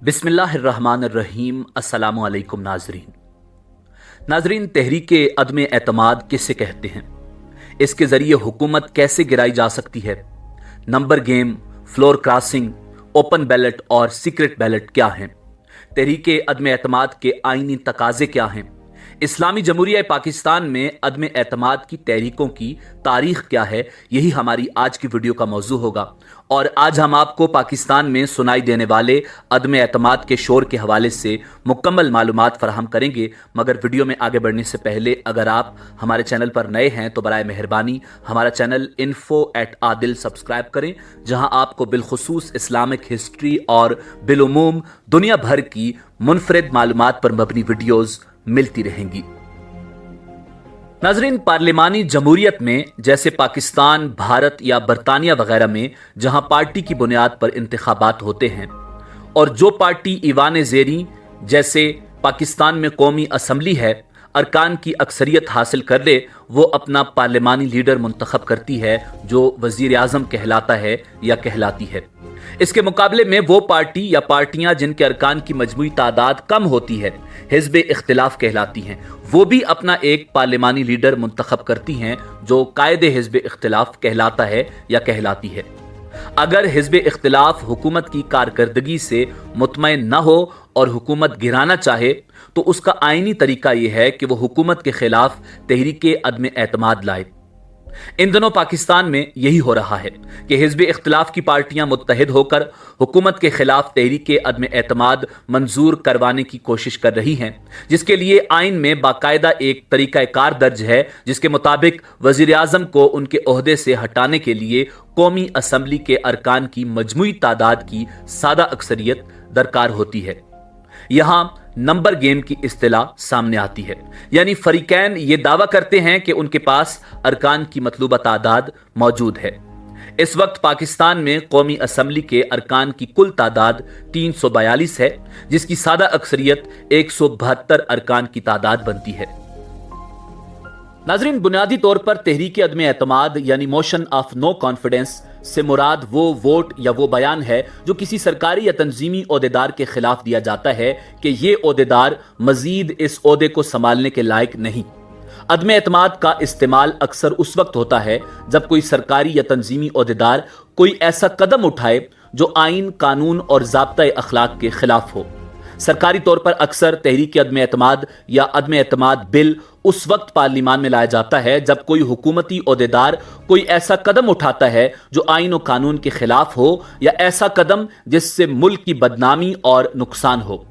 बिस्मिल्लाहिर्रहमानिर्रहीम। अस्सलामु अलैकुम नाजरीन, तहरीके अदम एतमाद किसे कहते हैं? इसके ज़रिए हुकूमत कैसे गिराई जा सकती है? Number game, floor crossing, open ballot और सीक्रेट बैलेट क्या हैं? तहरीके अदम एतमाद के आईनी तकाजे क्या हैं? इस्लामी जमहूरिया पाकिस्तान में अदम एतमाद की तहरीकों की तारीख क्या है? यही हमारी आज की वीडियो का मौजू होगा। और आज हम आपको पाकिस्तान में सुनाई देने वाले अदम एतमाद के शोर के हवाले से मुकम्मल मालूमात फराहम करेंगे। मगर वीडियो में आगे बढ़ने से पहले अगर आप हमारे चैनल पर नए हैं तो बराए मेहरबानी हमारा चैनल info@adil सब्सक्राइब करें, जहां आपको बिलखुसूस इस्लामिक हिस्ट्री और बिलुमूम दुनिया भर की मुनफरिद मालूमात पर मबनी वीडियोज़ मिलती रहेंगी। नाजरीन, पार्लिमानी जमहूरियत में जैसे पाकिस्तान, भारत या बरतानिया वगैरह में जहां पार्टी की बुनियाद पर इंतखाबात होते हैं और जो पार्टी ईवान ज़ेरी जैसे पाकिस्तान में कौमी असम्बली है अरकान की अक्सरियत हासिल कर ले, वो अपना पार्लिमानी लीडर मुंतखब करती है जो वजीर आज़म कहलाता है या कहलाती है। इसके मुकाबले में वो पार्टी या पार्टियां जिनके अरकान की मजमूई तादाद कम होती है हिज़्ब इख्तिलाफ कहलाती हैं। वो भी अपना एक पार्लिमानी लीडर मुंतखब करती हैं जो कायदे हिज़्ब इख्तिलाफ कहलाता है या कहलाती है। अगर हिज़्ब इख्तिलाफ हुकूमत की कारकर्दगी से मुतमईन न हो और हुकूमत गिराना चाहे तो उसका आईनी तरीका यह है कि वो हुकूमत के खिलाफ तहरीके अदम एतमाद लाए। इन दिनों पाकिस्तान में यही हो रहा है कि हिज़्ब इख्तिलाफ की पार्टियां मुत्तहिद होकर हुकूमत के खिलाफ तहरीके अदम एतमाद मंजूर करवाने की कोशिश कर रही हैं, जिसके लिए आइन में बाकायदा एक तरीक़ाकार दर्ज है जिसके मुताबिक वज़ीर आज़म को उनके ओहदे से हटाने के लिए कौमी असम्बली के अरकान की मजमूई तादाद की सादा अक्सरियत दरकार होती है। यहां नंबर गेम की इस्तिलाह सामने आती है, यानी फरीकैन ये दावा करते हैं कि उनके पास अरकान की मतलूबा तादाद मौजूद है। इस वक्त पाकिस्तान में कौमी असम्बली के अरकान की कुल तादाद 342 है, जिसकी सादा अक्सरियत 172 अरकान की तादाद बनती है। नाजरीन, बुनियादी तौर पर तहरीक अदम एतमाद यानी मोशन ऑफ नो कॉन्फिडेंस से मुराद वो वोट या वो बयान है जो किसी सरकारी या तंजीमी ओहदेदार के खिलाफ दिया जाता है कि ये ओहदेदार मजीद इस ओहदे को संभालने के लायक नहीं। अदम एतमाद का इस्तेमाल अक्सर उस वक्त होता है जब कोई सरकारी या तंजीमी ओहदेदार कोई ऐसा कदम उठाए जो आइन, कानून और ज़ाब्ता अखलाक के खिलाफ हो। सरकारी तौर पर अक्सर तहरीक अदम एतमाद या अदम एतमाद बिल उस वक्त पार्लिमान में लाया जाता है जब कोई हुकूमती ओहदेदार कोई ऐसा कदम उठाता है जो आइन और कानून के खिलाफ हो या ऐसा कदम जिससे मुल्क की बदनामी और नुकसान हो।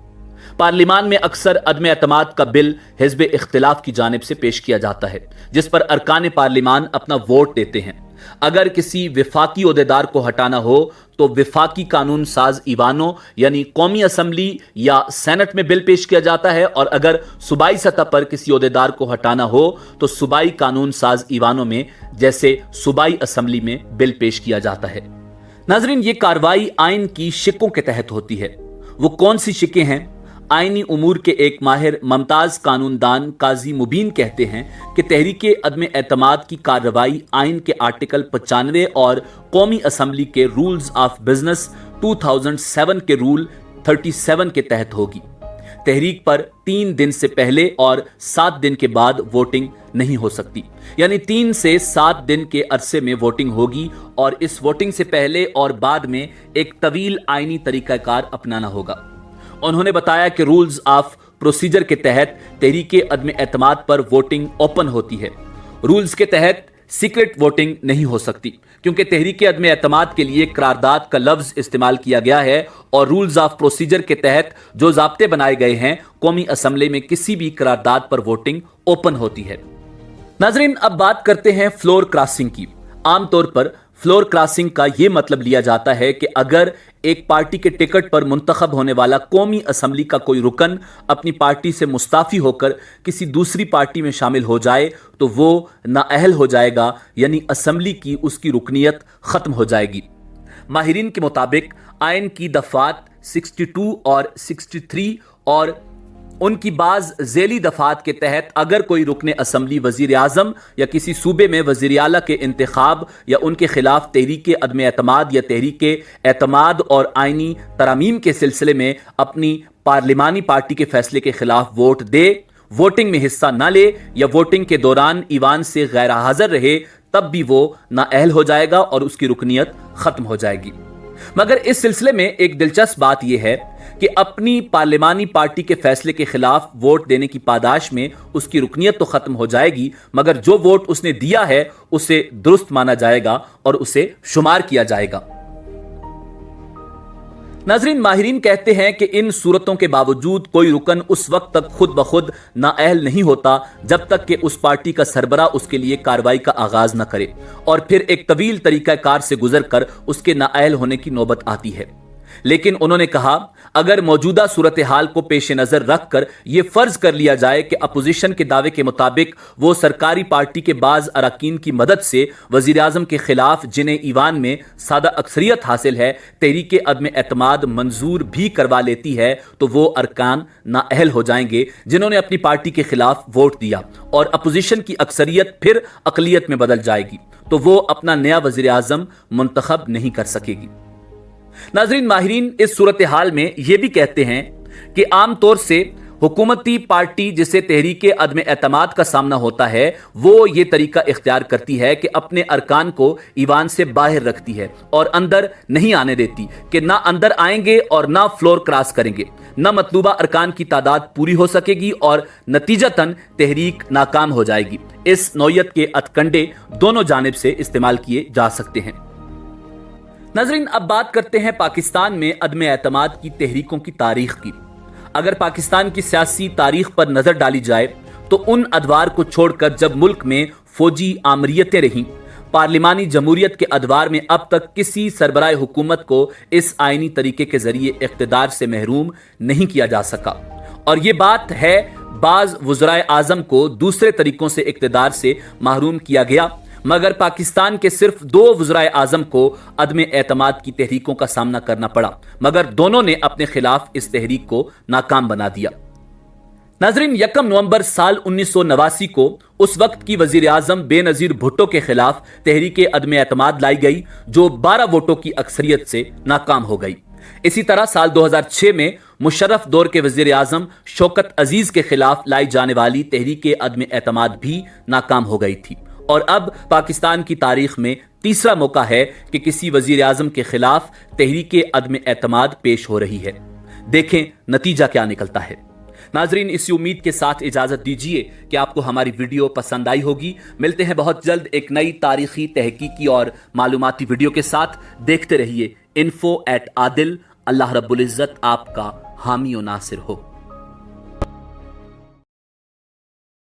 पार्लिमान में अक्सर अदम एतमाद का बिल हिज़्ब इख्तिलाफ की जानिब से पेश किया जाता है, जिस पर अरकान पार्लिमान अपना वोट देते हैं। अगर किसी विफाकी ओहदेदार को हटाना हो तो विफाकी कानून साज ईवानों यानी कौमी असम्बली या सेनेट में बिल पेश किया जाता है, और अगर सूबाई सतह पर किसी ओहदेदार को हटाना हो तो सूबाई कानून साज ईवानों में जैसे सूबाई असम्बली में बिल पेश किया जाता है। नाजरीन, ये कार्रवाई आइन की शिकों के तहत होती है। वो कौन सी शिकें हैं? आइनी उमूर के एक माहिर ममताज कानूनदान काजी मुबीन कहते हैं कि तहरीके अदम एतमाद की कार्रवाई आइन के आर्टिकल 95 और कौमी असम्बली के रूल्स ऑफ बिजनेस 2007 के रूल 37 के तहत होगी। तहरीक पर 3 दिन से पहले और 7 दिन के बाद वोटिंग नहीं हो सकती, यानी 3 से 7 दिन के अरसे में वोटिंग होगी और इस वोटिंग से पहले और बाद में एक तवील आइनी तरीकाकार अपनाना होगा। उन्होंने बताया कि रूल्स ऑफ प्रोसीजर के तहत तहरीके अदम एतमाद पर वोटिंग ओपन होती है। रूल्स के तहत सीक्रेट वोटिंग नहीं हो सकती क्योंकि तहरीके अदम एतमाद के लिए करारदाद का लफ्ज इस्तेमाल किया गया है और रूल्स ऑफ प्रोसीजर के तहत जो ज़ाब्ते बनाए गए हैं कौमी असम्बली में किसी भी करारदाद पर वोटिंग ओपन होती है। नाजरीन, अब बात करते हैं फ्लोर क्रॉसिंग की। आमतौर पर फ्लोर क्रॉसिंग का यह मतलब लिया जाता है कि अगर एक पार्टी के टिकट पर मुंतखब होने वाला कौमी असम्बली का कोई रुकन अपनी पार्टी से मुस्ताफी होकर किसी दूसरी पार्टी में शामिल हो जाए तो वो नाअहल हो जाएगा, यानी असम्बली की उसकी रुकनियत खत्म हो जाएगी। माहिरीन के मुताबिक आइन की दफात 62 और 63 और ان کی بعض ذیلی دفعات کے تحت اگر کوئی رکن اسمبلی وزیر اعظم یا کسی صوبے میں وزیر اعلیٰ کے انتخاب یا ان کے خلاف تحریک عدم اعتماد یا تحریک اعتماد اور آئینی ترامیم کے سلسلے میں اپنی پارلیمانی پارٹی کے فیصلے کے خلاف ووٹ دے، ووٹنگ میں حصہ نہ لے یا ووٹنگ کے دوران ایوان سے غیر حاضر رہے، تب بھی وہ نااہل ہو جائے گا اور اس کی رکنیت ختم ہو جائے گی۔ مگر اس سلسلے میں ایک دلچسپ بات یہ ہے کہ اپنی پارلیمانی پارٹی کے فیصلے کے خلاف ووٹ دینے کی پاداش میں اس کی رکنیت تو ختم ہو جائے گی، مگر جو ووٹ اس نے دیا ہے اسے درست مانا جائے گا اور اسے شمار کیا جائے گا۔ ناظرین، ماہرین کہتے ہیں کہ ان صورتوں کے باوجود کوئی رکن اس وقت تک خود بخود نااہل نہیں ہوتا جب تک کہ اس پارٹی کا سربراہ اس کے لیے کارروائی کا آغاز نہ کرے اور پھر ایک طویل طریقہ کار سے گزر کر اس کے نااہل ہونے کی نوبت آتی ہے۔ لیکن انہوں نے کہا، اگر موجودہ صورتحال کو پیش نظر رکھ کر یہ فرض کر لیا جائے کہ اپوزیشن کے دعوے کے مطابق وہ سرکاری پارٹی کے بعض اراکین کی مدد سے وزیر اعظم کے خلاف جنہیں ایوان میں سادہ اکثریت حاصل ہے تحریک عدم اعتماد منظور بھی کروا لیتی ہے، تو وہ ارکان نااہل ہو جائیں گے جنہوں نے اپنی پارٹی کے خلاف ووٹ دیا، اور اپوزیشن کی اکثریت پھر اقلیت میں بدل جائے گی تو وہ اپنا نیا وزیر اعظم منتخب نہیں کر سکے گی۔ ناظرین، ماہرین اس صورتحال میں یہ بھی کہتے ہیں کہ عام طور سے حکومتی پارٹی جسے تحریک عدم اعتماد کا سامنا ہوتا ہے وہ یہ طریقہ اختیار کرتی ہے کہ اپنے ارکان کو ایوان سے باہر رکھتی ہے اور اندر نہیں آنے دیتی، کہ نہ اندر آئیں گے اور نہ فلور کراس کریں گے، نہ مطلوبہ ارکان کی تعداد پوری ہو سکے گی اور نتیجتاً تحریک ناکام ہو جائے گی۔ اس نوعیت کے ہتھکنڈے دونوں جانب سے استعمال کیے جا سکتے ہیں۔ ناظرین، اب بات کرتے ہیں پاکستان میں عدم اعتماد کی تحریکوں کی تاریخ کی۔ اگر پاکستان کی سیاسی تاریخ پر نظر ڈالی جائے تو ان ادوار کو چھوڑ کر جب ملک میں فوجی آمریتیں رہیں، پارلیمانی جمہوریت کے ادوار میں اب تک کسی سربراہ حکومت کو اس آئینی طریقے کے ذریعے اقتدار سے محروم نہیں کیا جا سکا، اور یہ بات ہے بعض وزرائے اعظم کو دوسرے طریقوں سے اقتدار سے محروم کیا گیا، مگر پاکستان کے صرف 2 وزرائے اعظم کو عدم اعتماد کی تحریکوں کا سامنا کرنا پڑا، مگر دونوں نے اپنے خلاف اس تحریک کو ناکام بنا دیا۔ ناظرین، 1 نومبر سال 1989 کو اس وقت کی وزیر اعظم بے نظیر بھٹو کے خلاف تحریک عدم اعتماد لائی گئی جو 12 ووٹوں کی اکثریت سے ناکام ہو گئی۔ اسی طرح سال 2006 میں مشرف دور کے وزیر اعظم شوکت عزیز کے خلاف لائی جانے والی تحریک عدم اعتماد بھی ناکام ہو گئی تھی، اور اب پاکستان کی تاریخ میں تیسرا موقع ہے کہ کسی وزیر اعظم کے خلاف تحریک عدم اعتماد پیش ہو رہی ہے۔ دیکھیں نتیجہ کیا نکلتا ہے۔ ناظرین، اسی امید کے ساتھ اجازت دیجیے کہ آپ کو ہماری ویڈیو پسند آئی ہوگی۔ ملتے ہیں بہت جلد ایک نئی تاریخی، تحقیقی اور معلوماتی ویڈیو کے ساتھ۔ دیکھتے رہیے info@adil۔ اللہ رب العزت آپ کا حامی و ناصر ہو۔